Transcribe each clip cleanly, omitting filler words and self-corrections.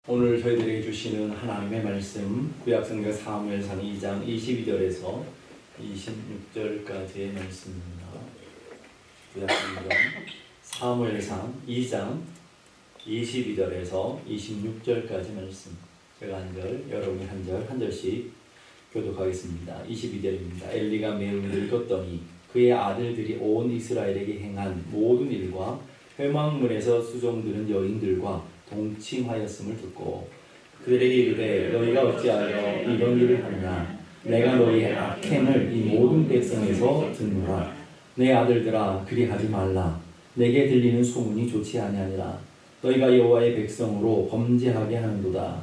오늘 저희들에게 주시는 하나님의 말씀 구약성경 사무엘상 2장 22절에서 26절까지의 말씀입니다. 구약성경 사무엘상 2장 22절에서 26절까지 말씀, 제가 한 절, 여러분이 한 절, 한 절씩 교독하겠습니다. 22절입니다. 엘리가 매우 늙었더니 그의 아들들이 온 이스라엘에게 행한 모든 일과 회막문에서 수종드는 여인들과 동침하였음을 듣고 그들에게 이르되 너희가 어찌하여 이런 일을 하느냐. 내가 너희의 악행을 이 모든 백성에서 듣노라. 내 아들들아 그리하지 말라. 내게 들리는 소문이 좋지 아니하니라. 너희가 여호와의 백성으로 범죄하게 하는도다.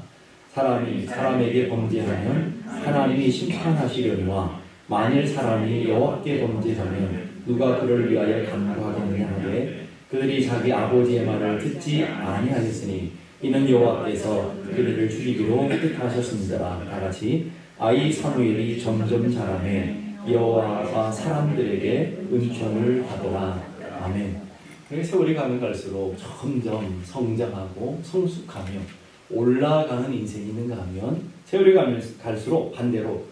사람이 사람에게 범죄하면 하나님이 심판하시려니와 만일 사람이 여호와께 범죄하면 누가 그를 위하여 간구하겠느냐 하되 그들이 자기 아버지의 말을 듣지 아니하였으니 이는 여호와께서 그들을 죽이기로 뜻하셨습니다. 다같이 아이 사무엘이 점점 자라매 여호와가 사람들에게 은총을 받으라. 아멘. 세월이 가면 갈수록 점점 성장하고 성숙하며 올라가는 인생이 있는가 하면 세월이 가면 갈수록 반대로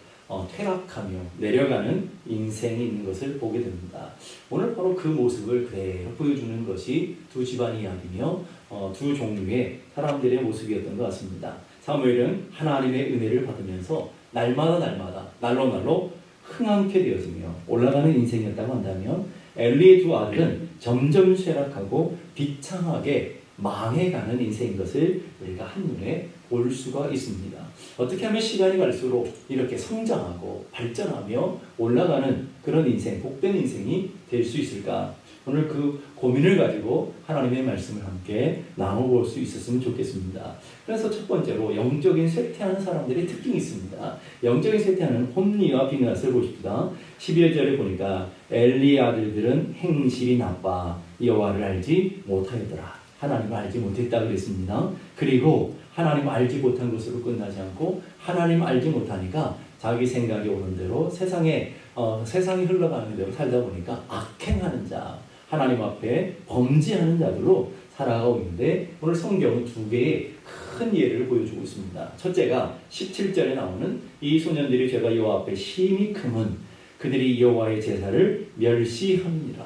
퇴락하며 내려가는 인생이 있는 것을 보게 됩니다. 오늘 바로 그 모습을 그대로 보여주는 것이 두 집안의 이야기며 두 종류의 사람들의 모습이었던 것 같습니다. 사무엘은 하나님의 은혜를 받으면서 날마다 날로 흥황케 되어지며 올라가는 인생이었다고 한다면 엘리의 두 아들은 점점 쇠락하고 비참하게 망해가는 인생인 것을 우리가 한눈에 볼 수가 있습니다. 어떻게 하면 시간이 갈수록 이렇게 성장하고 발전하며 올라가는 그런 인생, 복된 인생이 될 수 있을까? 오늘 그 고민을 가지고 하나님의 말씀을 함께 나눠볼 수 있었으면 좋겠습니다. 그래서 첫 번째로 영적인 쇠퇴하는 사람들의 특징이 있습니다. 영적인 쇠퇴하는 홈리와 비느하스를 보십시다. 11절에 보니까 엘리의 아들들은 행실이 나빠 여호와를 알지 못하였더라. 하나님을 알지 못했다 그랬습니다. 그리고 하나님을 알지 못한 것으로 끝나지 않고 하나님을 알지 못하니까 자기 생각이 오는 대로 세상이 흘러가는 대로 살다 보니까 악행하는 자, 하나님 앞에 범죄하는 자들로 살아가고 있는데 오늘 성경은 두 개의 큰 예를 보여주고 있습니다. 첫째가 17절에 나오는 이 소년들이 죄가 여호와 앞에 심히 크면 그들이 여호와의 제사를 멸시합니다.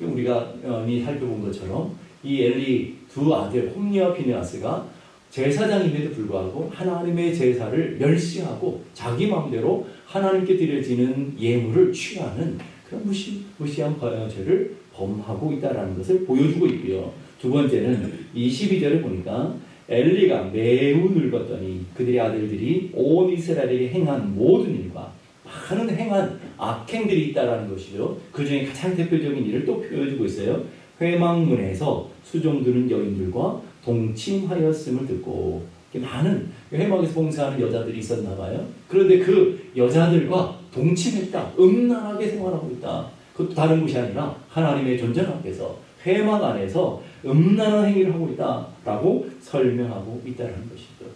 우리가 이미 살펴본 것처럼 이 엘리 두 아들 홈리와 비느하스가 제사장임에도 불구하고 하나님의 제사를 멸시하고 자기 마음대로 하나님께 드려지는 예물을 취하는 그런 무시한 죄를 범하고 있다는 것을 보여주고 있고요. 두 번째는 22절을 보니까 엘리가 매우 늙었더니 그들의 아들들이 온 이스라엘에게 행한 모든 일과 많은 행한 악행들이 있다는 것이죠. 그 중에 가장 대표적인 일을 또 보여주고 있어요. 회막문에서 수종드는 여인들과 동침하였음을 듣고 많은 회막에서 봉사하는 여자들이 있었나 봐요. 그런데 그 여자들과 동침했다. 음란하게 생활하고 있다. 그것도 다른 곳이 아니라 하나님의 존전 앞에서 회막 안에서 음란한 행위를 하고 있다라고 설명하고 있다는 것이죠.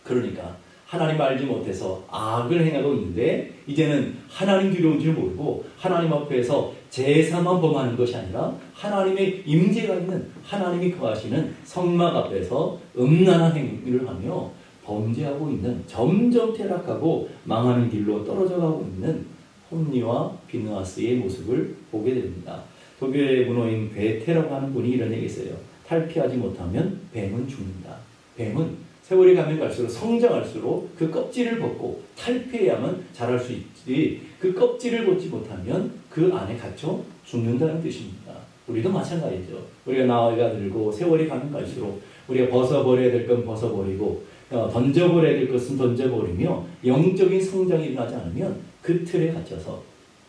그러니까 하나님을 알지 못해서 악을 행하고 있는데 이제는 하나님 두려운 줄 모르고 하나님 앞에서 제사만 범하는 것이 아니라 하나님의 임재가 있는 하나님이 거하시는 성막 앞에서 음란한 행위를 하며 범죄하고 있는 점점 퇴락하고 망하는 길로 떨어져 가고 있는 홈리와 비느하스의 모습을 보게 됩니다. 독일의 문호인 베테라고 하는 분이 이런 얘기 했어요. 탈피하지 못하면 뱀은 죽는다. 뱀은 세월이 가면 갈수록 성장할수록 그 껍질을 벗고 탈피해야만 자랄 수 있지 그 껍질을 벗지 못하면 그 안에 갇혀 죽는다는 뜻입니다. 우리도 마찬가지죠. 우리가 나이가 들고 세월이 가면 갈수록 우리가 벗어버려야 될 건 벗어버리고 던져버려야 될 것은 던져버리며 영적인 성장이 일어나지 않으면 그 틀에 갇혀서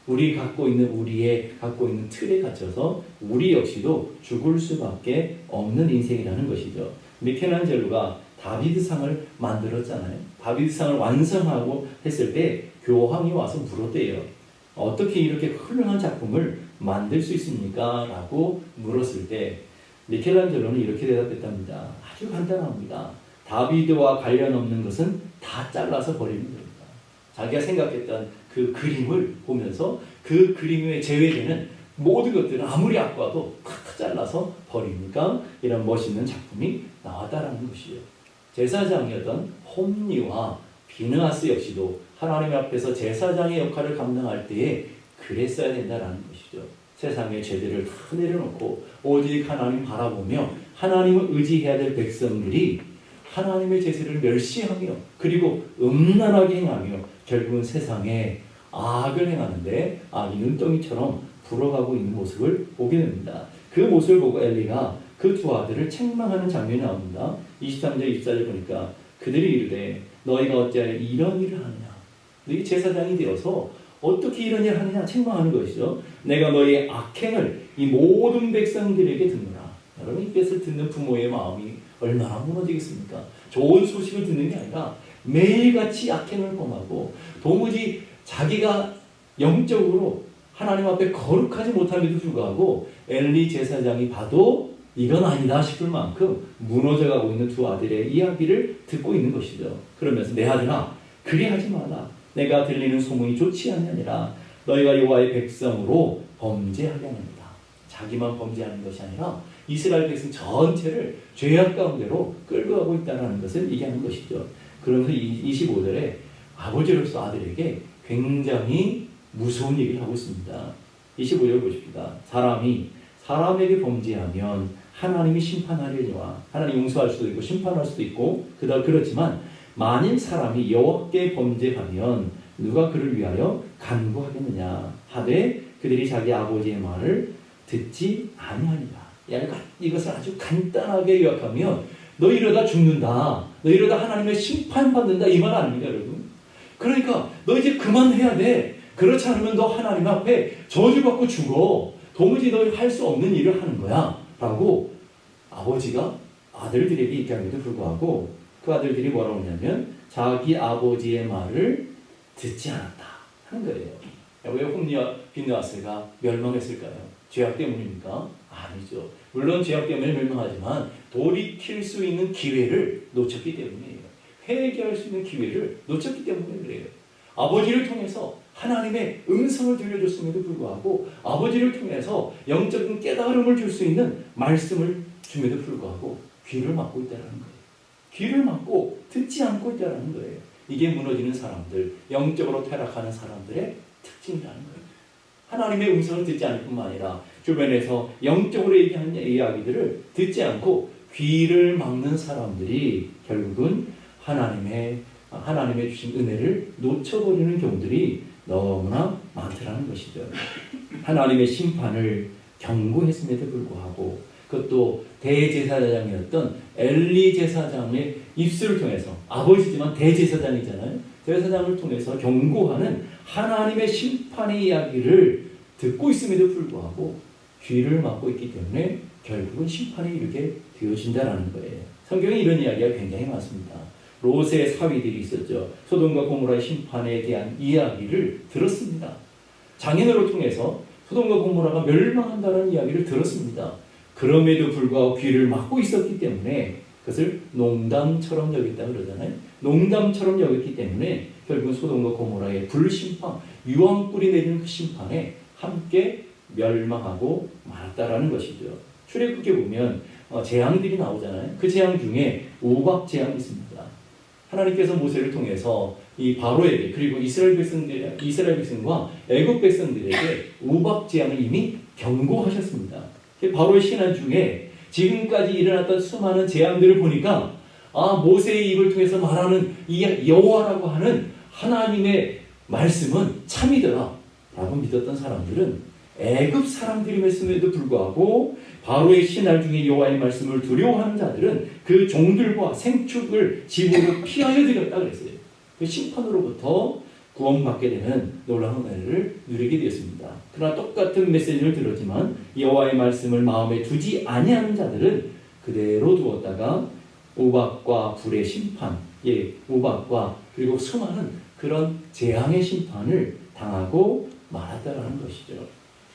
우리의 갖고 있는 틀에 갇혀서 우리 역시도 죽을 수밖에 없는 인생이라는 것이죠. 미켈란젤로가 다비드상을 만들었잖아요. 다비드상을 완성하고 했을 때 교황이 와서 물었대요. 어떻게 이렇게 훌륭한 작품을 만들 수 있습니까? 라고 물었을 때 미켈란젤로는 이렇게 대답했답니다. 아주 간단합니다. 다비드와 관련 없는 것은 다 잘라서 버리는 겁니다. 자기가 생각했던 그 그림을 보면서 그 그림에 제외되는 모든 것들은 아무리 아까워도 다 잘라서 버리니까 이런 멋있는 작품이 나왔다라는 것이에요. 제사장이었던 홈리와 비느하스 역시도 하나님 앞에서 제사장의 역할을 감당할 때에 그랬어야 된다라는 것이죠. 세상의 죄들을 다 내려놓고 오직 하나님 바라보며 하나님을 의지해야 될 백성들이 하나님의 제사를 멸시하며 그리고 음란하게 행하며 결국은 세상에 악을 행하는데 악이 눈덩이처럼 불어가고 있는 모습을 보게 됩니다. 그 모습을 보고 엘리가 그 두 아들을 책망하는 장면이 나옵니다. 23절 24절 보니까 그들이 이르되 너희가 어찌하여 이런 일을 하느냐. 너희 제사장이 되어서 어떻게 이런 일을 하느냐 책망하는 것이죠. 내가 너희의 악행을 이 모든 백성들에게 듣노라. 여러분 이 것을 듣는 부모의 마음이 얼마나 무너지겠습니까? 좋은 소식을 듣는 게 아니라 매일같이 악행을 범하고 도무지 자기가 영적으로 하나님 앞에 거룩하지 못함에도 불구하고 엘리 제사장이 봐도 이건 아니다 싶을 만큼 무너져가고 있는 두 아들의 이야기를 듣고 있는 것이죠. 그러면서 내 아들아 그리하지 마라. 내가 들리는 소문이 좋지 않느니라. 너희가 여호와의 백성으로 범죄하게 하느니라. 자기만 범죄하는 것이 아니라 이스라엘 백성 전체를 죄악 가운데로 끌고 가고 있다는 것을 얘기하는 것이죠. 그러면서 25절에 아버지로서 아들에게 굉장히 무서운 얘기를 하고 있습니다. 25절 보십시다. 사람이 사람에게 범죄하면 하나님이 심판하려니와 하나님 용서할 수도 있고 심판할 수도 있고 그렇지만 만일 사람이 여호와께 범죄하면 누가 그를 위하여 간구하겠느냐 하되 그들이 자기 아버지의 말을 듣지 아니하니라. 이것을 아주 간단하게 요약하면 너 이러다 죽는다. 너 이러다 하나님의 심판받는다. 이 말 아닙니까 여러분? 그러니까 너 이제 그만해야 돼. 그렇지 않으면 너 하나님 앞에 저주받고 죽어. 도무지 너 할 수 없는 일을 하는 거야 라고 아버지가 아들들에게 얘기함에도 불구하고 그 아들들이 뭐라고 하냐면 자기 아버지의 말을 듣지 않았다 하는 거예요. 왜 홈리와 비느하스가 멸망했을까요? 죄악 때문입니까? 아니죠. 물론 죄악 때문에 멸망하지만 돌이킬 수 있는 기회를 놓쳤기 때문이에요. 회개할 수 있는 기회를 놓쳤기 때문에 그래요. 아버지를 통해서 하나님의 음성을 들려줬음에도 불구하고 아버지를 통해서 영적인 깨달음을 줄 수 있는 말씀을 줌에도 불구하고 귀를 막고 있다는 거예요. 귀를 막고 듣지 않고 있다는 거예요. 이게 무너지는 사람들, 영적으로 타락하는 사람들의 특징이라는 거예요. 하나님의 음성을 듣지 않을 뿐만 아니라 주변에서 영적으로 얘기하는 이야기들을 듣지 않고 귀를 막는 사람들이 결국은 하나님의 주신 은혜를 놓쳐버리는 경우들이 너무나 많더라는 것이죠. 하나님의 심판을 경고했음에도 불구하고 그것도 대제사장이었던 엘리 제사장의 입술을 통해서 아버지지만 대제사장이잖아요. 제사장을 통해서 경고하는 하나님의 심판의 이야기를 듣고 있음에도 불구하고 귀를 막고 있기 때문에 결국은 심판에 이르게 되어진다는 거예요. 성경에 이런 이야기가 굉장히 많습니다. 롯의 사위들이 있었죠. 소돔과 고모라의 심판에 대한 이야기를 들었습니다. 장인어를 통해서 소돔과 고모라가 멸망한다는 이야기를 들었습니다. 그럼에도 불구하고 귀를 막고 있었기 때문에 그것을 농담처럼 여겼다 그러잖아요. 농담처럼 여겼기 때문에 결국은 소돔과 고모라의 불심판, 유황불이 내리는 그 심판에 함께 멸망하고 말았다라는 것이죠. 출애굽기에 보면 재앙들이 나오잖아요. 그 재앙 중에 우박 재앙이 있습니다. 하나님께서 모세를 통해서 이 바로에게 그리고 이스라엘 백성과 애굽 백성들에게 우박 재앙을 이미 경고하셨습니다. 바로의 신한 중에 지금까지 일어났던 수많은 재앙들을 보니까 모세의 입을 통해서 말하는 이 여호와라고 하는 하나님의 말씀은 참이더라 라고 믿었던 사람들은 애굽 사람들임에도 불구하고 바로의 신할 중에 여호와의 말씀을 두려워하는 자들은 그 종들과 생축을 집으로 피하여 드렸다 그랬어요. 그 심판으로부터 구원받게 되는 놀라운 은혜를 누리게 되었습니다. 그러나 똑같은 메시지를 들었지만 여호와의 말씀을 마음에 두지 아니하는 자들은 그대로 두었다가 우박과 불의 심판, 우박과 그리고 수많은 그런 재앙의 심판을 당하고 말았다라는 것이죠.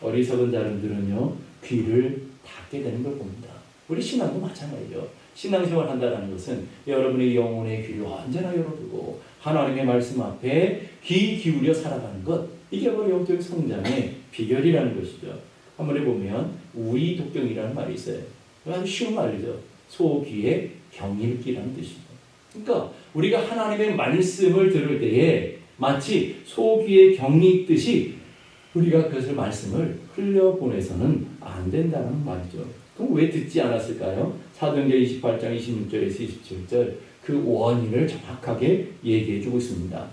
어리석은 자들은요 귀를 닫게 되는 걸 봅니다. 우리 신앙도 마찬가지죠. 신앙생활 한다는 것은 여러분의 영혼의 귀를 언제나 열어두고 하나님의 말씀 앞에 귀 기울여 살아가는 것, 이게 바로 영적 성장의 비결이라는 것이죠. 한번 해보면 우리독경이라는 말이 있어요. 아주 쉬운 말이죠. 소귀의 경읽기라는 뜻이죠. 그러니까 우리가 하나님의 말씀을 들을 때에 마치 소귀에 경이 있듯이 우리가 그것을 말씀을 흘려보내서는 안 된다는 말이죠. 그럼 왜 듣지 않았을까요? 사도행전 28장 26절에서 27절 그 원인을 정확하게 얘기해 주고 있습니다.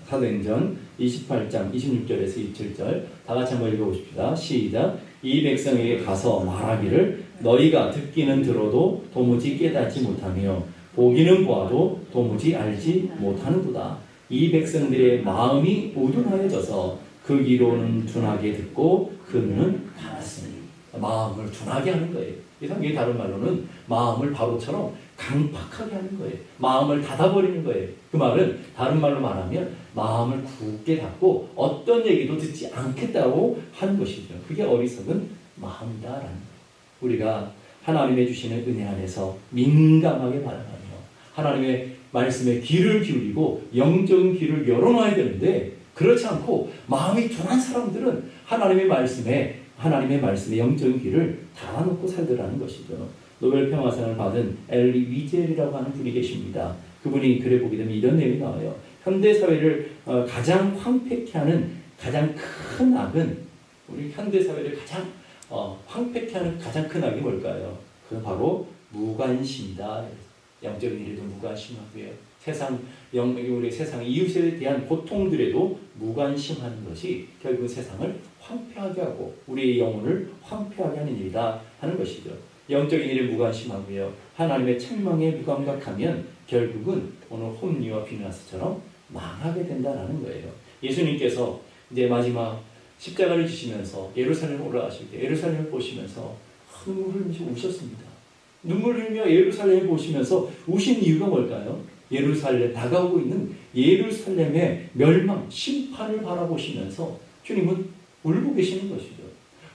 사도행전 28장 26절에서 27절 다 같이 한번 읽어보십시다. 시작. 이 백성에게 가서 말하기를 너희가 듣기는 들어도 도무지 깨닫지 못하며 보기는 보아도 도무지 알지 못하는도다. 이 백성들의 마음이 우둔하여져서 그 귀로는 둔하게 듣고 그 눈은 감았으니 마음을 둔하게 하는 거예요. 이게 다른 말로는 마음을 바로처럼 강팍하게 하는 거예요. 마음을 닫아버리는 거예요. 그 말은 다른 말로 말하면 마음을 굳게 닫고 어떤 얘기도 듣지 않겠다고 하는 것이죠. 그게 어리석은 마음이다라는 거예요. 우리가 하나님의 주시는 은혜 안에서 민감하게 바라보며 하나님의 말씀에 귀를 기울이고 영적인 귀를 열어놔야 되는데 그렇지 않고 마음이 둔한 사람들은 하나님의 말씀에 영적인 귀를 닫아놓고 살더라는 것이죠. 노벨 평화상을 받은 엘리 위젤이라고 하는 분이 계십니다. 그분이 글에 보게 되면 이런 내용이 나와요. 현대 사회를 가장 황폐케 하는 가장 큰 악은 우리 현대 사회를 가장 황폐케 하는 가장 큰 악이 뭘까요? 그건 바로 무관심이다. 영적인 일에도 무관심하고요. 우리 세상 이웃에 대한 고통들에도 무관심하는 것이 결국 세상을 황폐하게 하고 우리의 영혼을 황폐하게 하는 일이다 하는 것이죠. 영적인 일에 무관심하고요. 하나님의 책망에 무감각하면 결국은 오늘 홈리와 비느하스처럼 망하게 된다는 거예요. 예수님께서 이제 마지막 십자가를 지시면서 예루살렘에 올라가실 때 예루살렘을 보시면서 눈물 흘리시고 우셨습니다. 눈물 흘리며 예루살렘을 보시면서 우신 이유가 뭘까요? 다가오고 있는 예루살렘의 멸망, 심판을 바라보시면서 주님은 울고 계시는 것이죠.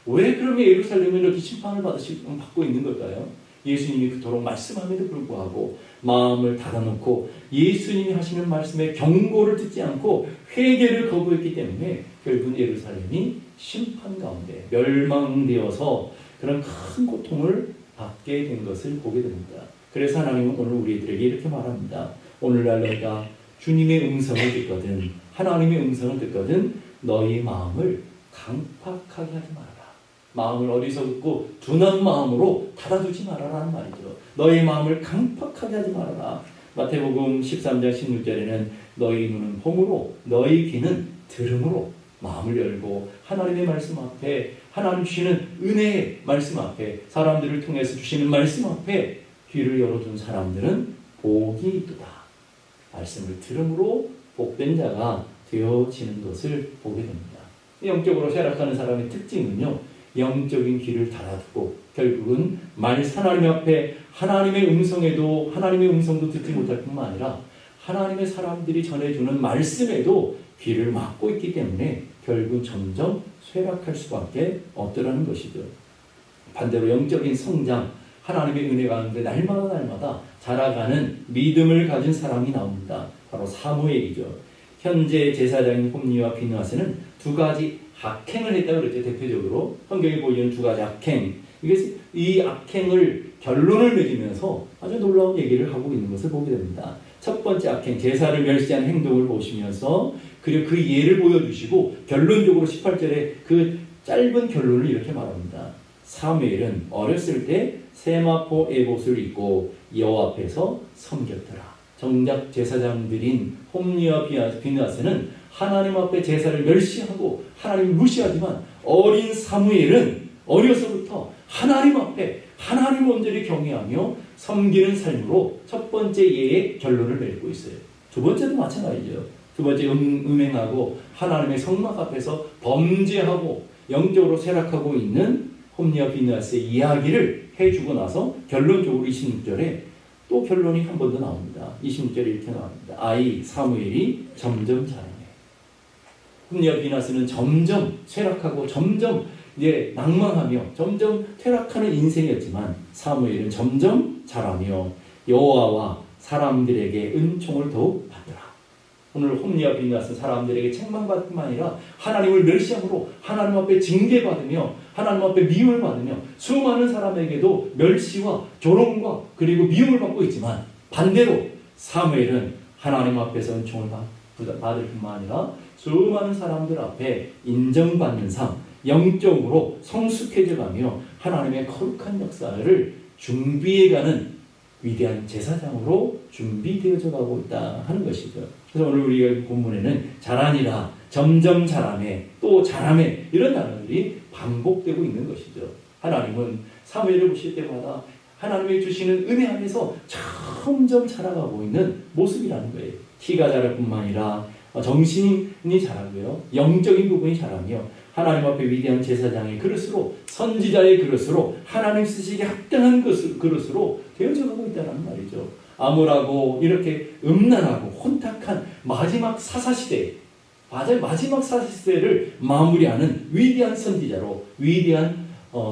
왜 그러면 예루살렘을 이렇게 심판을 받고 있는 걸까요? 예수님이 그토록 말씀함에도 불구하고 마음을 닫아놓고 예수님이 하시는 말씀에 경고를 듣지 않고 회개를 거부했기 때문에 결국 예루살렘이 심판 가운데 멸망되어서 그런 큰 고통을 받게 된 것을 보게 됩니다. 그래서 하나님은 오늘 우리들에게 이렇게 말합니다. 오늘날 너희가 주님의 음성을 듣거든 하나님의 음성을 듣거든 너희 마음을 강팍하게 하지 말아라. 마음을 어리석고 둔한 마음으로 닫아두지 말아라는 말이죠. 너희 마음을 강팍하게 하지 말아라. 마태복음 13장 16절에는 너희 눈은 봄으로 너희 귀는 들음으로 마음을 열고 하나님의 말씀 앞에 하나님 주시는 은혜의 말씀 앞에 사람들을 통해서 주시는 말씀 앞에 귀를 열어둔 사람들은 복이 있도다. 말씀을 들음으로 복된 자가 되어지는 것을 보게 됩니다. 영적으로 쇠락하는 사람의 특징은요. 영적인 귀를 닫아두고 결국은 하나님 앞에 하나님의 음성도 듣지 못할 뿐만 아니라 하나님의 사람들이 전해주는 말씀에도 귀를 막고 있기 때문에 결국 점점 쇠락할 수밖에 없더라는 것이죠. 반대로 영적인 성장, 하나님의 은혜 가운데 날마다 자라가는 믿음을 가진 사람이 나옵니다. 바로 사무엘이죠. 현재 제사장인 홈리와 비느하스는 두 가지 악행을 했다고 그랬죠. 대표적으로 성경이 보이는 두 가지 악행. 이 악행을 결론을 맺으면서 아주 놀라운 얘기를 하고 있는 것을 보게 됩니다. 첫 번째 악행, 제사를 멸시한 행동을 보시면서 그리고 그 예를 보여주시고 결론적으로 18절에 그 짧은 결론을 이렇게 말합니다. 사무엘은 어렸을 때 세마포 에봇을 입고 여호와 앞에서 섬겼더라. 정작 제사장들인 홈리와 비느하스는 하나님 앞에 제사를 멸시하고 하나님을 무시하지만 어린 사무엘은 어려서부터 하나님 앞에 하나님을 온전히 경외하며 섬기는 삶으로 첫 번째 예의 결론을 맺고 있어요. 두 번째도 마찬가지죠. 두 번째 음행하고 하나님의 성막 앞에서 범죄하고 영적으로 쇠락하고 있는 홈리와 비느하스의 이야기를 해주고 나서 결론적으로 26절에 또 결론이 한 번 더 나옵니다. 26절에 이렇게 나옵니다. 아이 사무엘이 점점 자라네. 홈리와 비느하스는 점점 쇠락하고 점점 낭망하며 점점 퇴락하는 인생이었지만 사무엘은 점점 자라며 여호와와 사람들에게 은총을 더욱 받더라. 오늘 홈리와 비느하스는 사람들에게 책망받을 뿐만 아니라 하나님을 멸시함으로 하나님 앞에 징계받으며 하나님 앞에 미움을 받으며 수많은 사람에게도 멸시와 조롱과 그리고 미움을 받고 있지만 반대로 사무엘은 하나님 앞에서 은총을 받을 뿐만 아니라 수많은 사람들 앞에 인정받는 삶, 영적으로 성숙해져가며 하나님의 거룩한 역사를 준비해가는 위대한 제사장으로 준비되어져 가고 있다 하는 것이죠. 그래서 오늘 우리가 본문에는 잘하니라, 점점 잘하매, 또 잘하매 이런 단어들이 반복되고 있는 것이죠. 하나님은 사무엘을 보실 때마다 하나님이 주시는 은혜 안에서 점점 자라가고 있는 모습이라는 거예요. 키가 자랄 뿐만 아니라 정신이 자라고요. 영적인 부분이 자라며 하나님 앞에 위대한 제사장의 그릇으로, 선지자의 그릇으로, 하나님 쓰시기에 합당한 그릇으로 되어져 가고 있다는 말이죠. 암울하고 이렇게 음란하고 혼탁한 마지막 사사시대, 마지막 사사시대를 마무리하는 위대한 선지자로, 위대한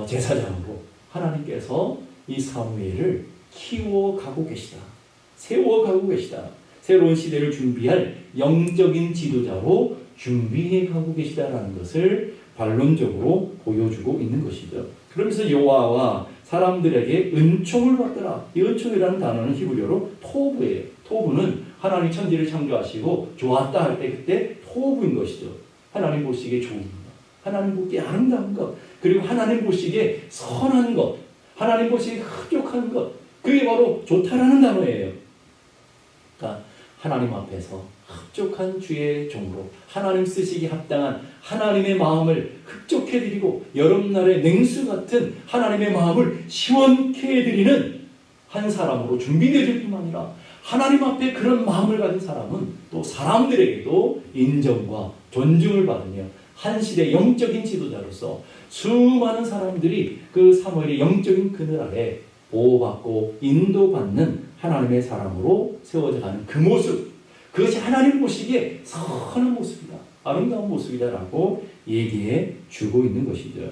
제사장으로 하나님께서 이 사무엘을 키워가고 계시다. 세워가고 계시다. 새로운 시대를 준비할 영적인 지도자로 준비해 가고 계시다라는 것을 반론적으로 보여주고 있는 것이죠. 그러면서 여호와와 사람들에게 은총을 받더라. 이 은총이라는 단어는 히브리어로 토브예요. 토브는 하나님 천지를 창조하시고 좋았다 할 때 그때 토브인 것이죠. 하나님 보시기에 좋은 것, 하나님 보기에 아름다운 것, 그리고 하나님 보시기에 선한 것, 하나님 보시기에 흡족한 것, 그게 바로 좋다라는 단어예요. 그러니까 하나님 앞에서 흡족한 주의 종으로 하나님 쓰시기 합당한 하나님의 마음을 흡족해 드리고 여름날의 냉수 같은 하나님의 마음을 시원케 해드리는 한 사람으로 준비되어질 뿐만 아니라 하나님 앞에 그런 마음을 가진 사람은 또 사람들에게도 인정과 존중을 받으며 한 시대 영적인 지도자로서 수많은 사람들이 그 사무엘의 영적인 그늘 아래 보호받고 인도받는 하나님의 사람으로 세워져가는 그 모습, 그것이 하나님 보시기에 선한 모습이다, 아름다운 모습이다라고 얘기해 주고 있는 것이죠.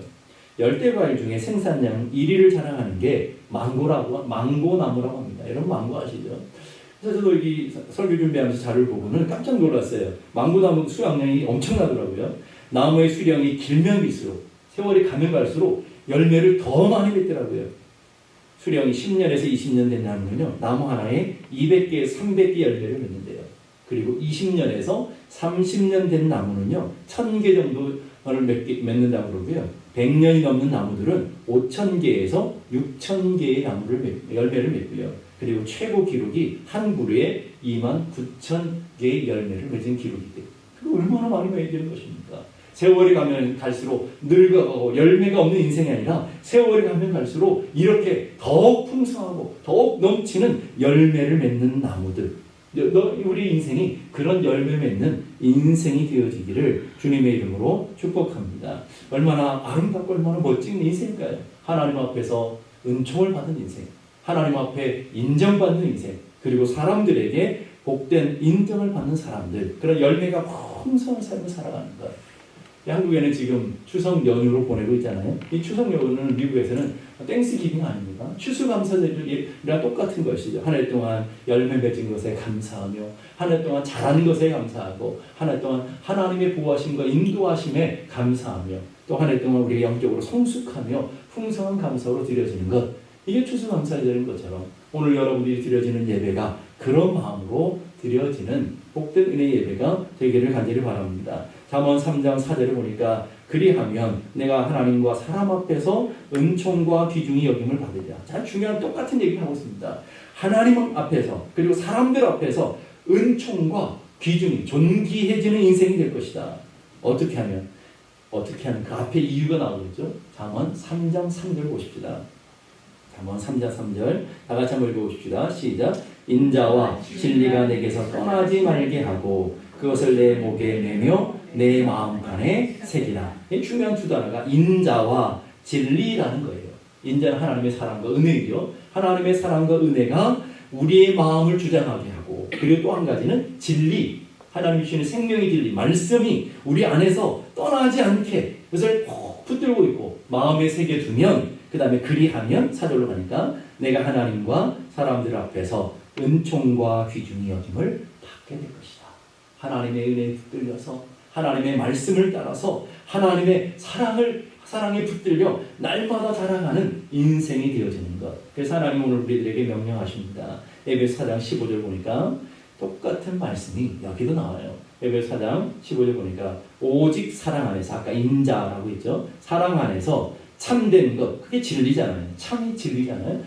열대과일 중에 생산량 1위를 자랑하는 게 망고나무라고 합니다. 여러분 망고 아시죠? 그래서 저도 여기 설교 준비하면서 자료를 보고는 깜짝 놀랐어요. 망고나무 수확량이 엄청나더라고요. 나무의 수령이 길면 길수록, 세월이 가면 갈수록 열매를 더 많이 맺더라고요. 수령이 10년에서 20년 된 나무는요, 나무 하나에 200개, 300개 열매를 맺는데요. 그리고 20년에서 30년 된 나무는요, 1000개 정도를 맺는다고 그러고요. 100년이 넘는 나무들은 5000개에서 6000개의 열매를 맺고요. 그리고 최고 기록이 한 그루에 29,000개의 열매를 맺은 기록이 돼요. 그거 얼마나 많이 맺는 것입니까? 세월이 가면 갈수록 늙어가고 열매가 없는 인생이 아니라 세월이 가면 갈수록 이렇게 더욱 풍성하고 더욱 넘치는 열매를 맺는 나무들, 우리 인생이 그런 열매 맺는 인생이 되어지기를 주님의 이름으로 축복합니다. 얼마나 아름답고 얼마나 멋진 인생일까요? 하나님 앞에서 은총을 받은 인생, 하나님 앞에 인정받는 인생, 그리고 사람들에게 복된 인정을 받는 사람들, 그런 열매가 풍성한 삶을 살아가는 것. 한국에는 지금 추석 연휴로 보내고 있잖아요. 이 추석 연휴는 미국에서는 땡스기빙 아닙니까? 추수감사절이랑 똑같은 것이죠. 한 해 동안 열매 맺은 것에 감사하며, 한 해 동안 잘하는 것에 감사하고, 한 해 동안 하나님의 보호하심과 인도하심에 감사하며, 또 한 해 동안 우리가 영적으로 성숙하며 풍성한 감사로 드려지는 것, 이게 추수감사절인 것처럼 오늘 여러분들이 드려지는 예배가 그런 마음으로 드려지는 복된 은혜 예배가 되기를 간절히 바랍니다. 잠언 3장 4절을 보니까 그리하면 내가 하나님과 사람 앞에서 은총과 귀중히 여김을 받으리라. 잘 중요한 똑같은 얘기를 하고 있습니다. 하나님 앞에서 그리고 사람들 앞에서 은총과 귀중히 존귀해지는 인생이 될 것이다. 어떻게 하면 그 앞에 이유가 나오겠죠. 잠언 3장 3절 보십시다. 잠언 3장 3절 다 같이 한번 읽어보십시다. 시작. 인자와 진리가 내게서 떠나지 말게 하고 그것을 내 목에 매며 내 마음판에 새기라. 이 중요한 두 단어가 인자와 진리라는 거예요. 인자는 하나님의 사랑과 은혜이죠. 하나님의 사랑과 은혜가 우리의 마음을 주장하게 하고, 그리고 또 한 가지는 진리, 하나님이 주시는 생명의 진리, 말씀이 우리 안에서 떠나지 않게 그것을 꼭 붙들고 있고 마음에 새겨두면, 그 다음에 그리하면 4절로 가니까 내가 하나님과 사람들 앞에서 은총과 귀중히 여김을 받게 될 것이다. 하나님의 은혜에 붙들려서 하나님의 말씀을 따라서 하나님의 사랑을 사랑에 붙들려 날마다 자라가는 인생이 되어지는 것. 그래서 하나님 오늘 우리들에게 명령하십니다. 에베소 4장 15절 보니까 똑같은 말씀이 여기도 나와요. 에베소 4장 15절 보니까 오직 사랑 안에서, 아까 인자라고 했죠. 사랑 안에서 참된 것, 그게 진리잖아요. 참이 진리잖아요.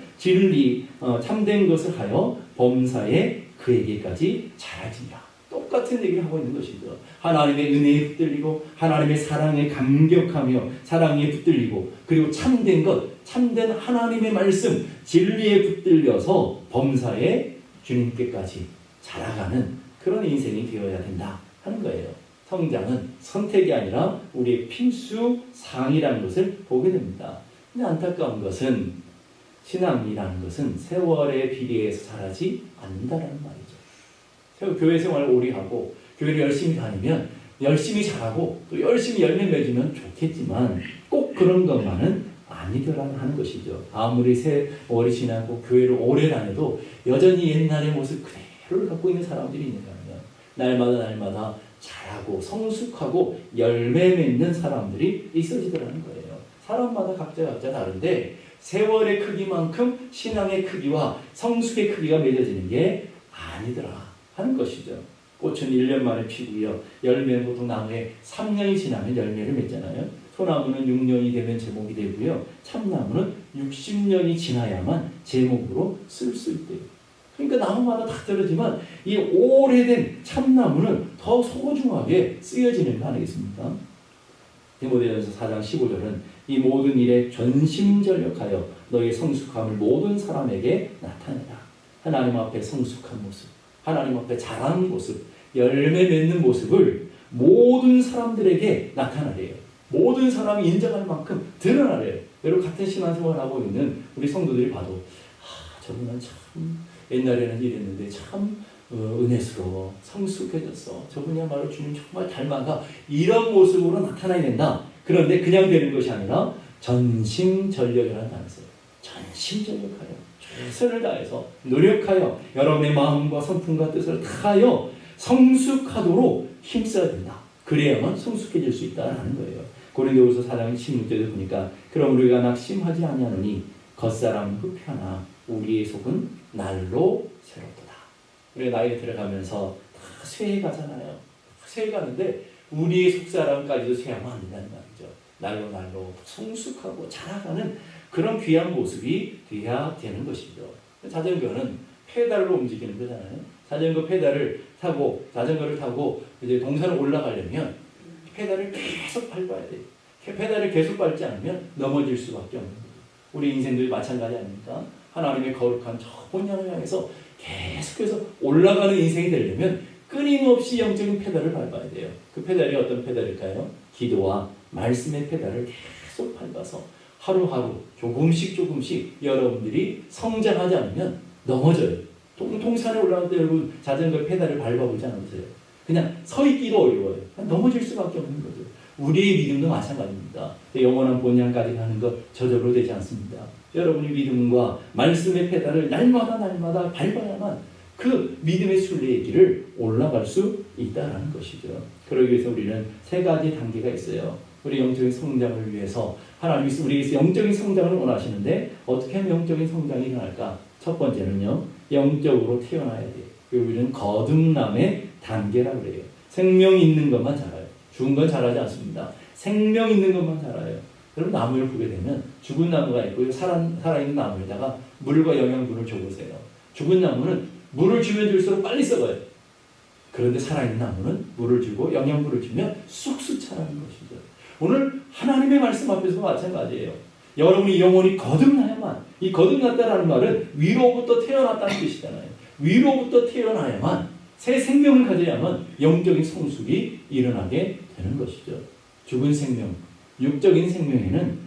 참된 것을 하여 범사에 그에게까지 자라지니라. 똑같은 얘기를 하고 있는 것이죠. 하나님의 은혜에 붙들리고 하나님의 사랑에 감격하며 사랑에 붙들리고 그리고 참된 것, 참된 하나님의 말씀, 진리에 붙들려서 범사에 주님께까지 자라가는 그런 인생이 되어야 된다 하는 거예요. 성장은 선택이 아니라 우리의 필수 사항이라는 것을 보게 됩니다. 근데 안타까운 것은 신앙이라는 것은 세월에 비례해서 자라지 않는다라는 말이죠. 교회 생활을 오래 하고 교회를 열심히 다니면 열심히 자라고 또 열심히 열매 맺으면 좋겠지만 꼭 그런 것만은 아니더라는 하는 것이죠. 아무리 세월이 지나고 교회를 오래 다녀도 여전히 옛날의 모습 그대로를 갖고 있는 사람들이 있는가요? 날마다 자라고 성숙하고 열매 맺는 사람들이 있어지더라는 거예요. 사람마다 각자 다른데 세월의 크기만큼 신앙의 크기와 성숙의 크기가 맺어지는 게 아니더라 하는 것이죠. 꽃은 1년 만에 피고요. 열매는 보통 나무에 3년이 지나면 열매를 맺잖아요. 소나무는 6년이 되면 제목이 되고요. 참나무는 60년이 지나야만 제목으로 쓸 수 있대요. 그러니까 나무마다 다 다르지만 이 오래된 참나무는 더 소중하게 쓰여지는 거 아니겠습니까? 디모데전서 4장 15절은 이 모든 일에 전심전력하여 너의 성숙함을 모든 사람에게 나타내라. 하나님 앞에 성숙한 모습, 하나님 앞에 자라는 모습, 열매 맺는 모습을 모든 사람들에게 나타나래요. 모든 사람이 인정할 만큼 드러나래요. 여러분 같은 신앙생활을 하고 있는 우리 성도들이 봐도 저분은 참 옛날에는 이랬는데 참 은혜스러워, 성숙해졌어. 저분이야말로 주님 정말 닮아가. 이런 모습으로 나타나야 된다. 그런데 그냥 되는 것이 아니라 전심전력이라는 단어를 써요. 전심전력하여 최선을 다해서 노력하여 여러분의 마음과 성품과 뜻을 다하여 성숙하도록 힘써야 된다. 그래야만 성숙해질 수 있다는 거예요. 고린도후서 4장 16절에 보니까 그럼 우리가 낙심하지 아니하노니 겉사람은 흡혀나 우리의 속은 날로 새롭도다. 우리가 나이에 들어가면서 다 쇠해가잖아요. 쇠해가는데 우리의 속사람까지도 쇠하면 안 된다는 말이죠. 날로 성숙하고 자라가는 그런 귀한 모습이 돼야 되는 것이죠. 자전거는 페달로 움직이는 거잖아요. 자전거를 타고 이제 동산을 올라가려면 페달을 계속 밟아야 돼요. 페달을 계속 밟지 않으면 넘어질 수밖에 없는 거예요. 우리 인생도 마찬가지 아닙니까? 하나님의 거룩한 저 본향을 향해서 계속해서 올라가는 인생이 되려면 끊임없이 영적인 페달을 밟아야 돼요. 그 페달이 어떤 페달일까요? 기도와 말씀의 페달을 계속 밟아서 하루하루 조금씩 여러분들이 성장하지 않으면 넘어져요. 동산에 올라갈 때 여러분 자전거 페달을 밟아보지 않으세요? 그냥 서 있기도 어려워요. 넘어질 수밖에 없는 거죠. 우리의 믿음도 마찬가지입니다. 영원한 본향까지 가는 것 저절로 되지 않습니다. 여러분이 믿음과 말씀의 페달을 날마다 밟아야만 그 믿음의 순례의 길을 올라갈 수 있다는 것이죠. 그러기 위해서 우리는 3가지 단계가 있어요. 우리 영적인 성장을 위해서 하나님이 우리에게 영적인 성장을 원하시는데 어떻게 하면 영적인 성장이 일어날까? 첫 번째는요, 영적으로 태어나야 돼요. 우리는 거듭남의 단계라고 그래요. 생명이 있는 것만 자라요. 죽은 건 자라지 않습니다. 생명 있는 것만 자라요. 여러분 나무를 보게 되면 죽은 나무가 있고 살아있는 나무에다가 물과 영양분을 줘보세요. 죽은 나무는 물을 주면 줄수록 빨리 썩어요. 그런데 살아있는 나무는 물을 주고 영양분을 주면 쑥쑥 자라는 것이죠. 오늘 하나님의 말씀 앞에서도 마찬가지예요. 여러분이 영혼이 거듭나야만, 이 거듭났다라는 말은 위로부터 태어났다는 뜻이잖아요. 위로부터 태어나야만, 새 생명을 가져야만 영적인 성숙이 일어나게 되는 것이죠. 죽은 생명, 육적인 생명에는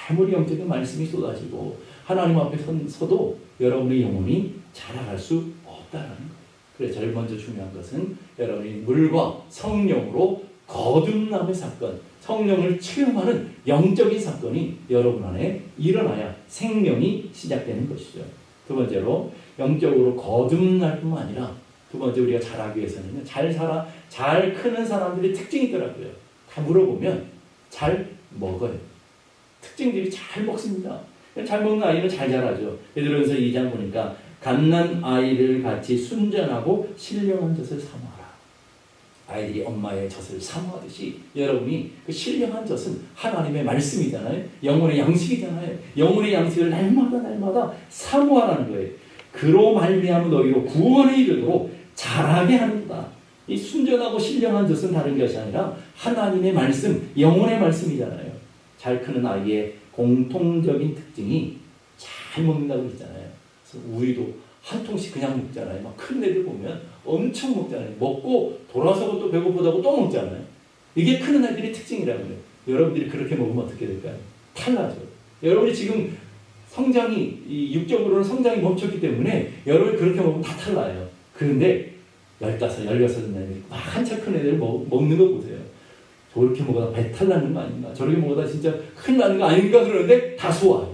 아무리 영적인 말씀이 쏟아지고 하나님 앞에 서도 여러분의 영혼이 자라갈 수 없다는 거예요. 그래서 제일 먼저 중요한 것은 여러분이 물과 성령으로 거듭남의 사건, 성령을 체험하는 영적인 사건이 여러분 안에 일어나야 생명이 시작되는 것이죠. 두 번째로 영적으로 거듭날 뿐만 아니라 두 번째 우리가 자라기 위해서는 잘 크는 사람들의 특징이 있더라고요. 다 물어보면 잘 먹어요. 특징들이 잘 먹습니다. 잘 먹는 아이는 잘 자라죠. 베드로전서 2장 보니까 갓난 아이를 같이 순전하고 신령한 젖을 사모하라. 아이들이 엄마의 젖을 사모하듯이 여러분이 그 신령한 젖은 하나님의 말씀이잖아요. 영혼의 양식이잖아요. 영혼의 양식을 날마다 사모하라는 거예요. 그로 말미암아 너희로 구원에 이르도록 자라게 하는구나. 이 순전하고 신령한 젖은 다른 것이 아니라 하나님의 말씀, 영혼의 말씀이잖아요. 잘 크는 아이의 공통적인 특징이 잘 먹는다고 했잖아요. 그래서 우리도 한 통씩 그냥 먹잖아요. 막 큰 애들 보면 엄청 먹잖아요. 먹고 돌아서고 또 배고프다고 또 먹잖아요. 이게 큰 애들의 특징이라고요. 여러분들이 그렇게 먹으면 어떻게 될까요? 탈나죠. 여러분이 지금 성장이 육적으로는 성장이 멈췄기 때문에 여러분이 그렇게 먹으면 다 탈나요. 그런데 15, 16살 애들이 막 한참 큰 애들 먹는 거 보세요. 저렇게 먹어다 배탈 나는 거 아닌가? 저렇게 먹어다 진짜 큰일 나는 거 아닌가? 그러는데 다 소화해요.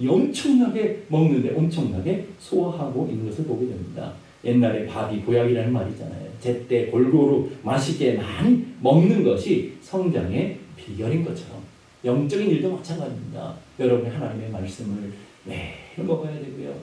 엄청나게 먹는데 엄청나게 소화하고 있는 것을 보게 됩니다. 옛날에 밥이 보약이라는 말이 있잖아요. 제때 골고루 맛있게 많이 먹는 것이 성장의 비결인 것처럼 영적인 일도 마찬가지입니다. 여러분이 하나님의 말씀을 매일 먹어야 되고요.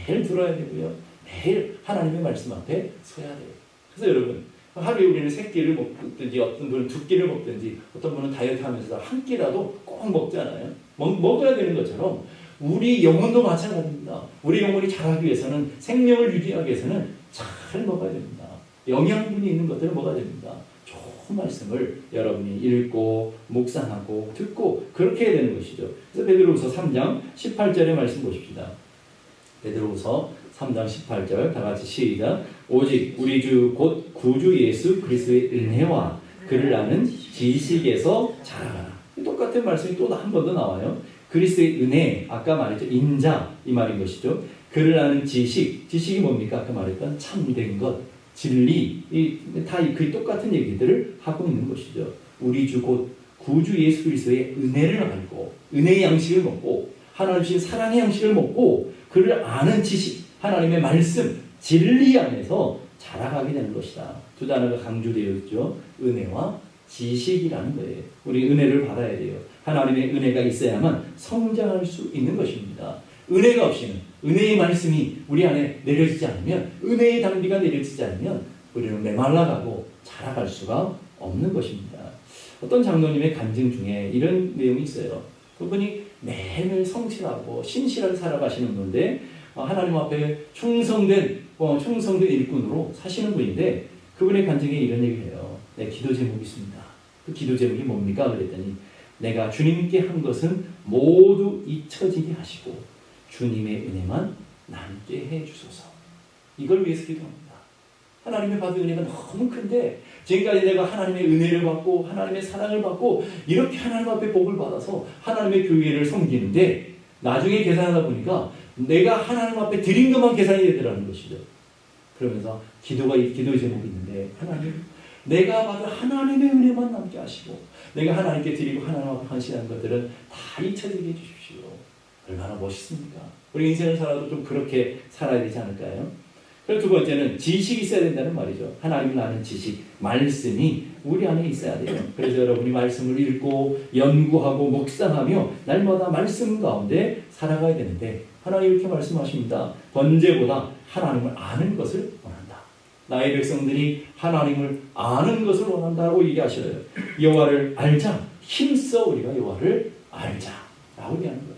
매일 들어야 되고요. 매일 하나님의 말씀 앞에 서야 돼요. 그래서 여러분 하루에 우리는 세 끼를 먹든지 어떤 분은 두 끼를 먹든지 어떤 분은 다이어트 하면서 한 끼라도 꼭 먹잖아요. 먹어야 되는 것처럼 우리 영혼도 마찬가지입니다. 우리 영혼이 자라기 위해서는 생명을 유지하기 위해서는 잘 먹어야 됩니다. 영양분이 있는 것들을 먹어야 됩니다. 좋은 말씀을 여러분이 읽고 묵상하고 듣고 그렇게 해야 되는 것이죠. 그래서 베드로후서 3장 18절의 말씀 보십시다. 베드로후서 3장 18절 다 같이 시작. 오직 우리 주 곧 구주 예수 그리스도의 은혜와 그를 아는 지식에서 자라가라. 똑같은 말씀이 또 한 번 더 나와요. 그리스도의 은혜, 아까 말했죠. 인자, 이 말인 것이죠. 그를 아는 지식이 뭡니까? 아까 말했던 참된 것, 진리, 다 그 똑같은 얘기들을 하고 있는 것이죠. 우리 주 곧 구주 예수 그리스도의 은혜를 알고, 은혜의 양식을 먹고, 하나님 주신 사랑의 양식을 먹고, 그를 아는 지식, 하나님의 말씀, 진리 안에서 자라가게 되는 것이다. 두 단어가 강조되어 있죠. 은혜와 지식이라는 거예요. 우리 은혜를 받아야 돼요. 하나님의 은혜가 있어야만 성장할 수 있는 것입니다. 은혜가 없이는 은혜의 말씀이 우리 안에 내려지지 않으면 은혜의 단비가 내려지지 않으면 우리는 메말라가고 자라갈 수가 없는 것입니다. 어떤 장로님의 간증 중에 이런 내용이 있어요. 그분이 매일매일 성실하고 신실하게 살아가시는 건데 하나님 앞에 충성된 일꾼으로 사시는 분인데 그분의 간증에 이런 얘기를 해요. 내 기도 제목이 있습니다. 그 기도 제목이 뭡니까? 그랬더니 내가 주님께 한 것은 모두 잊혀지게 하시고 주님의 은혜만 남게 해주소서. 이걸 위해서 기도합니다. 하나님의 받은 은혜가 너무 큰데 지금까지 내가 하나님의 은혜를 받고 하나님의 사랑을 받고 이렇게 하나님 앞에 복을 받아서 하나님의 교회를 섬기는데 나중에 계산하다 보니까 내가 하나님 앞에 드린 것만 계산이 되더라는 것이죠. 그러면서 기도의 제목이 있는데 하나님 내가 받은 하나님의 은혜만 남게 하시고 내가 하나님께 드리고 하나님 앞에 헌신하는 것들은 다 잊혀지게 해주십시오. 얼마나 멋있습니까? 우리 인생을 살아도 좀 그렇게 살아야 되지 않을까요? 그리고 두 번째는 지식이 있어야 된다는 말이죠. 하나님을 아는 지식, 말씀이 우리 안에 있어야 돼요. 그래서 여러분이 말씀을 읽고 연구하고 묵상하며 날마다 말씀 가운데 살아가야 되는데 하나님 이렇게 말씀하십니다. 번제보다 하나님을 아는 것을 원한다. 나의 백성들이 하나님을 아는 것을 원한다고 얘기하셔요. 여호와를 알자. 힘써 우리가 여호와를 알자라고 얘기하는 거예요.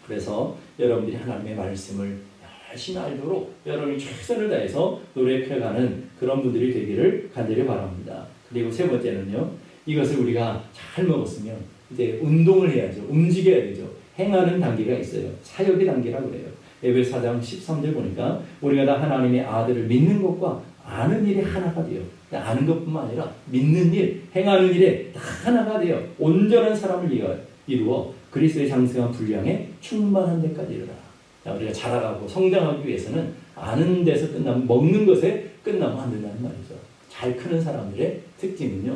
그래서 여러분들이 하나님의 말씀을 열심히 알도록 여러분이 최선을 다해서 노력해가는 그런 분들이 되기를 간절히 바랍니다. 그리고 세 번째는요. 이것을 우리가 잘 먹었으면 이제 운동을 해야죠. 움직여야 되죠. 행하는 단계가 있어요. 사역의 단계라고 그래요. 에베소 4장 13절 보니까 우리가 다 하나님의 아들을 믿는 것과 아는 일에 하나가 돼요. 아는 것뿐만 아니라 믿는 일, 행하는 일에 다 하나가 돼요. 온전한 사람을 이루어 그리스도의 장성한 분량에 충만한 데까지 이르라. 우리가 자라가고 성장하기 위해서는 아는 데서 끝나면 먹는 것에 끝나면 안 된다는 말이죠. 잘 크는 사람들의 특징은요.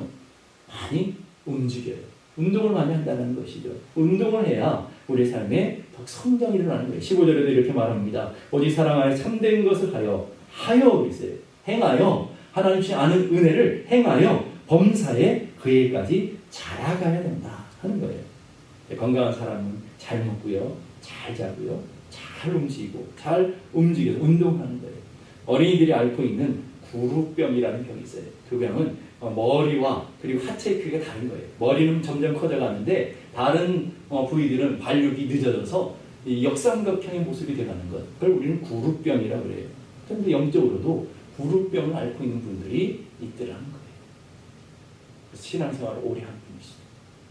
많이 움직여요. 운동을 많이 한다는 것이죠. 운동을 해야 우리 삶에 더 성장이 일어나는 거예요. 15절에도 이렇게 말합니다. 오직 사랑하여 참된 것을 하여 있어요. 행하여 하나님 주신 아는 은혜를 행하여 범사에 그에까지 자라가야 된다 하는 거예요. 건강한 사람은 잘 먹고요, 잘 자고요, 잘 움직이고, 잘 움직여서 운동하는 거예요. 어린이들이 앓고 있는 구루병이라는 병이 있어요. 그 병은 머리와 그리고 하체의 크기가 다른 거예요. 머리는 점점 커져가는데 다른 부위들은 발육이 늦어져서 이 역삼각형의 모습이 되어가는 것. 그걸 우리는 구루병이라고 그래요. 그런데 영적으로도 구루병을 앓고 있는 분들이 있더라는 거예요. 그래서 신앙생활을 오래 하는 분이 있어요.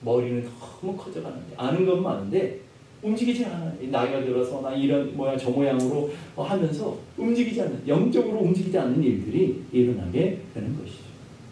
머리는 너무 커져가는데 아는 건 많은데 움직이지 않아요. 나이가 들어서 나 이런 모양 저 모양으로 하면서 움직이지 않는, 영적으로 움직이지 않는 일들이 일어나게 되는 것이죠.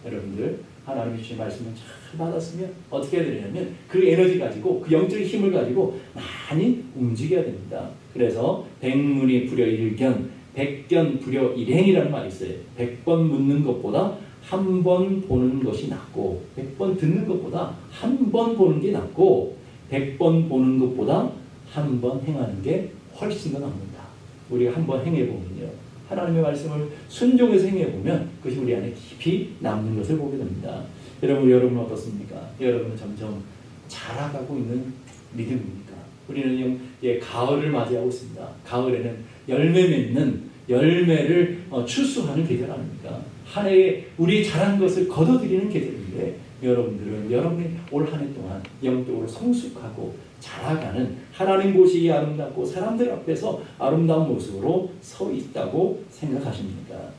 여러분들 하나님이 주신 말씀을 잘 받았으면 어떻게 해야 되냐면 그 에너지 가지고 그 영적인 힘을 가지고 많이 움직여야 됩니다. 그래서 백문이 불여일견, 백견 불여일행이라는 말이 있어요. 100번 묻는 것보다 한 번 보는 것이 낫고, 100번 듣는 것보다 한 번 보는 게 낫고, 100번 보는 것보다 한 번 행하는 게 훨씬 더 납니다. 우리가 한 번 행해보면요, 하나님의 말씀을 순종해서 행해보면 그것이 우리 안에 깊이 남는 것을 보게 됩니다. 여러분은 어떻습니까? 여러분은 점점 자라가고 있는 믿음입니까? 우리는 가을을 맞이하고 있습니다. 가을에는 열매 맺는, 열매를 추수하는 계절 아닙니까? 한 해에 우리 자란 것을 거둬들이는 계절인데, 여러분들은 여러분이 올 한 해 동안 영적으로 성숙하고 자라가는, 하나님 보시기에 아름답고 사람들 앞에서 아름다운 모습으로 서 있다고 생각하십니까?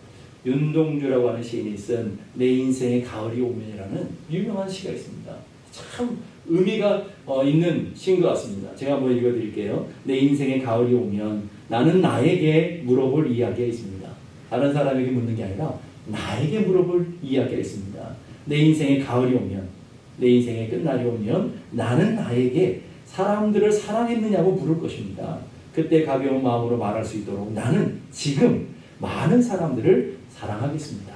윤동주라고 하는 시인이 쓴 내 인생의 가을이 오면이라는 유명한 시가 있습니다. 참 의미가 있는 시인 것 같습니다. 제가 한번 읽어드릴게요. 내 인생의 가을이 오면 나는 나에게 물어볼 이야기가 있습니다. 다른 사람에게 묻는 게 아니라 나에게 물어볼 이야기가 있습니다. 내 인생의 가을이 오면, 내 인생의 끝날이 오면 나는 나에게 사람들을 사랑했느냐고 물을 것입니다. 그때 가벼운 마음으로 말할 수 있도록 나는 지금 많은 사람들을 사랑하겠습니다.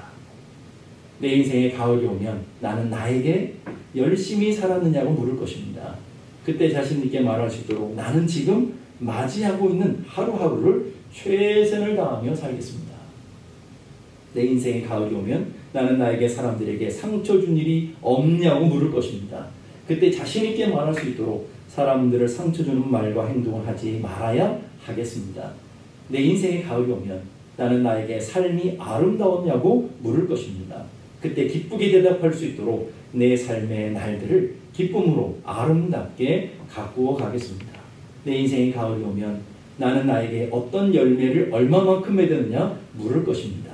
내 인생의 가을이 오면 나는 나에게 열심히 살았느냐고 물을 것입니다. 그때 자신 있게 말할 수 있도록 나는 지금 맞이하고 있는 하루하루를 최선을 다하며 살겠습니다. 내 인생의 가을이 오면 나는 나에게 사람들에게 상처 준 일이 없냐고 물을 것입니다. 그때 자신 있게 말할 수 있도록 사람들을 상처 주는 말과 행동을 하지 말아야 하겠습니다. 내 인생의 가을이 오면 나는 나에게 삶이 아름다웠냐고 물을 것입니다. 그때 기쁘게 대답할 수 있도록 내 삶의 날들을 기쁨으로 아름답게 가꾸어 가겠습니다. 내 인생의 가을이 오면 나는 나에게 어떤 열매를 얼마만큼 맺었느냐 물을 것입니다.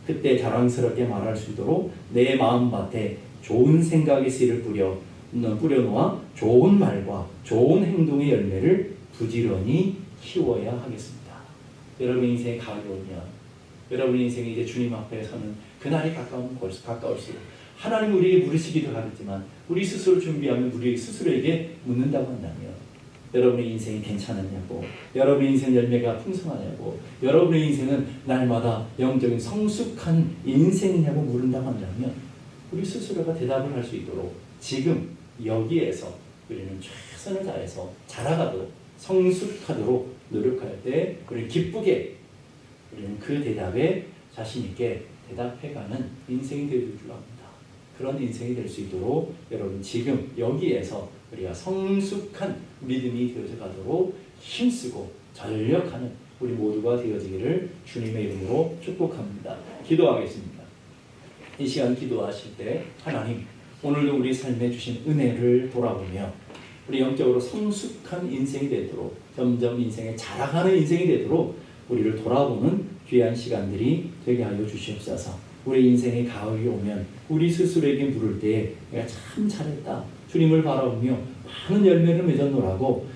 그때 자랑스럽게 말할 수 있도록 내 마음밭에 좋은 생각의 씨를 뿌려놓아 좋은 말과 좋은 행동의 열매를 부지런히 키워야 하겠습니다. 여러분 인생의 가을이 오면, 여러분 인생이 이제 주님 앞에 서는 그날이 가까울수록 하나님 우리에게 물으시기도 하겠지만 우리 스스로 준비하면 우리 스스로에게 묻는다고 한다면, 여러분의 인생이 괜찮았냐고, 여러분의 인생 열매가 풍성하냐고, 여러분의 인생은 날마다 영적인 성숙한 인생이냐고 물은다고 한다면 우리 스스로가 대답을 할 수 있도록 지금 여기에서 우리는 최선을 다해서 자라가도록 성숙하도록 노력할 때 우리는 기쁘게 우리는 그 대답에 자신 있게 대답해가는 인생이 되어줄 줄 압니다. 그런 인생이 될 수 있도록 여러분 지금 여기에서 우리가 성숙한 믿음이 되어져 가도록 힘쓰고 전력하는 우리 모두가 되어지기를 주님의 이름으로 축복합니다. 기도하겠습니다. 이 시간 기도하실 때 하나님, 오늘도 우리 삶에 주신 은혜를 돌아보며 우리 영적으로 성숙한 인생이 되도록, 점점 인생에 자라가는 인생이 되도록 우리를 돌아보는 귀한 시간들이 되게 하여 주시옵소서. 우리 인생의 가을이 오면 우리 스스로에게 물을 때 내가 참 잘했다, 주님을 바라보며 많은 열매를 맺었노라고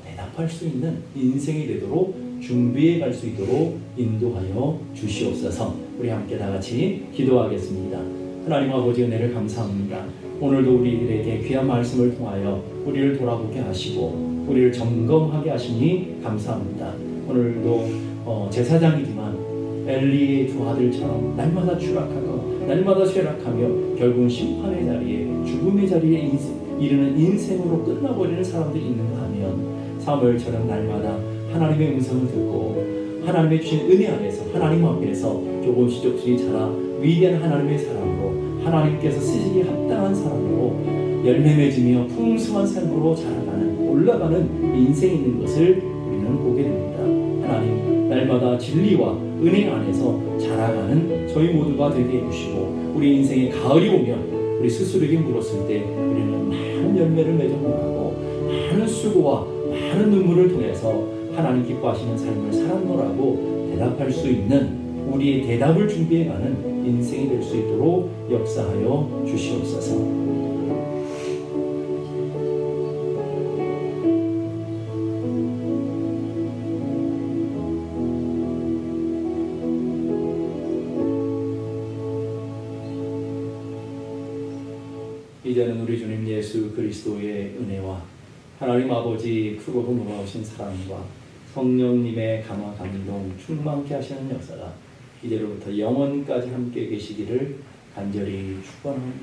대답할 수 있는 인생이 되도록 준비해 갈 수 있도록 인도하여 주시옵소서. 우리 함께 다 같이 기도하겠습니다. 하나님 아버지 은혜를 감사합니다. 오늘도 우리들에게 귀한 말씀을 통하여 우리를 돌아보게 하시고 우리를 점검하게 하시니 감사합니다. 오늘도 제사장이지만 엘리의 두 아들처럼 날마다 추락하고 날마다 쇠락하며 결국 심판의 자리에, 죽음의 자리에 이르는 인생으로 끝나버리는 사람들이 있는가 하면 사무엘처럼 날마다 하나님의 음성을 듣고 하나님의 주신 은혜 안에서 하나님 앞에서 조금씩 자라 위대한 하나님의 사람으로, 하나님께서 쓰시기에 합당한 사람으로 열매 맺으며 풍성한 삶으로 자라가는 올라가는 인생이 있는 것을 우리는 보게 됩니다. 하나님, 날마다 진리와 은혜 안에서 자라가는 저희 모두가 되게 해주시고, 우리 인생에 가을이 오면 우리 스스로에게 물었을 때 우리는 많은 열매를 맺어보라고, 많은 수고와 많은 눈물을 통해서 하나님 기뻐하시는 삶을 살았노라고 대답할 수 있는 우리의 대답을 준비해가는 인생이 될 수 있도록 역사하여 주시옵소서. 이제는 우리 주님 예수 그리스도의 은혜와 하나님 아버지 크고 놀라우신 사랑과 성령님의 감화 감동 충만케 하시는 역사가 이제로부터 영원까지 함께 계시기를 간절히 축원합니다.